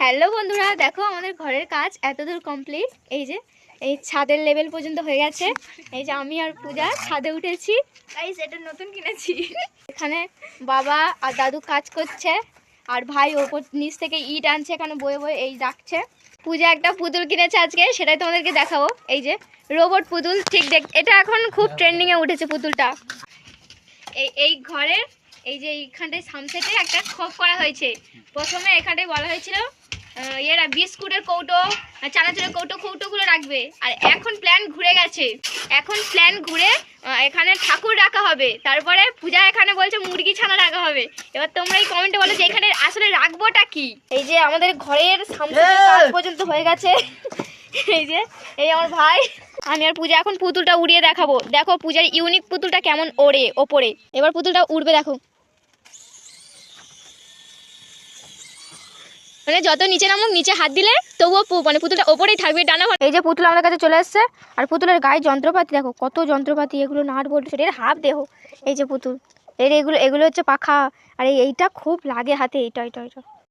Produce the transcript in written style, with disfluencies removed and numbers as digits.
Hello বন্ধুরা, দেখো আমাদের ঘরের কাজ এতদূর কমপ্লিট। এই যে এই ছাদের লেভেল পর্যন্ত হয়ে গেছে। এই যে আমি আর পূজা ছাদে উঠেছি। গাইস এটা নতুন কিনেছি। এখানে বাবা আর দাদু কাজ করছে, আর ভাই ওপর নিচ থেকে ইট আনছে, এখানে বয়ে বয়ে এই রাখছে। পূজা একটা পুতুল কিনেছে আজকে, সেটাই তোমাদেরকে দেখাবো। এই যে রোবট পুতুল, ঠিক দেখ, এটা এখন খুব ট্রেন্ডিংয়ে উঠেছে পুতুলটা। এই ঘরের এই যে এইখানটায় সামসেটে একটা খোপ করা হয়েছে। প্রথমে এখানটায় বলা হয়েছিল এরা বিস্কুটের কৌটো, চানাচুরের কৌটোগুলো রাখবে। আর এখন প্ল্যান ঘুরে গেছে, এখন প্ল্যান ঘুরে এখানে ঠাকুর রাখা হবে। তারপরে পূজা এখানে বলছে মুরগি ছানা রাখা হবে। এবার তোমরা এই কমেন্টে বলো যে এখানে আসলে রাখবোটা কি। এই যে আমাদের ঘরের সামসেটের কাজ পর্যন্ত হয়ে গেছে। এই যে এই আমার ভাই, আমি আর পূজা এখন পুতুলটা উড়িয়ে দেখাবো। দেখো পূজার ইউনিক পুতুলটা কেমন ওড়ে ওপরে। এবার পুতুলটা উড়বে, দেখো। মানে যত নিচে নামুক, নিচে হাত দিলে তবুও মানে পুতুলটা ওপরেই থাকবে, ডানা। এই যে পুতুল আমাদের কাছে চলে আসছে, আর পুতুলের গায়ে যন্ত্রপাতি দেখো, কত যন্ত্রপাতি, এগুলো নাট বল্টু, এর হাফ দেহ। এই যে পুতুল এগুলো হচ্ছে পাখা। আর এইটা খুব লাগে হাতে, এইটা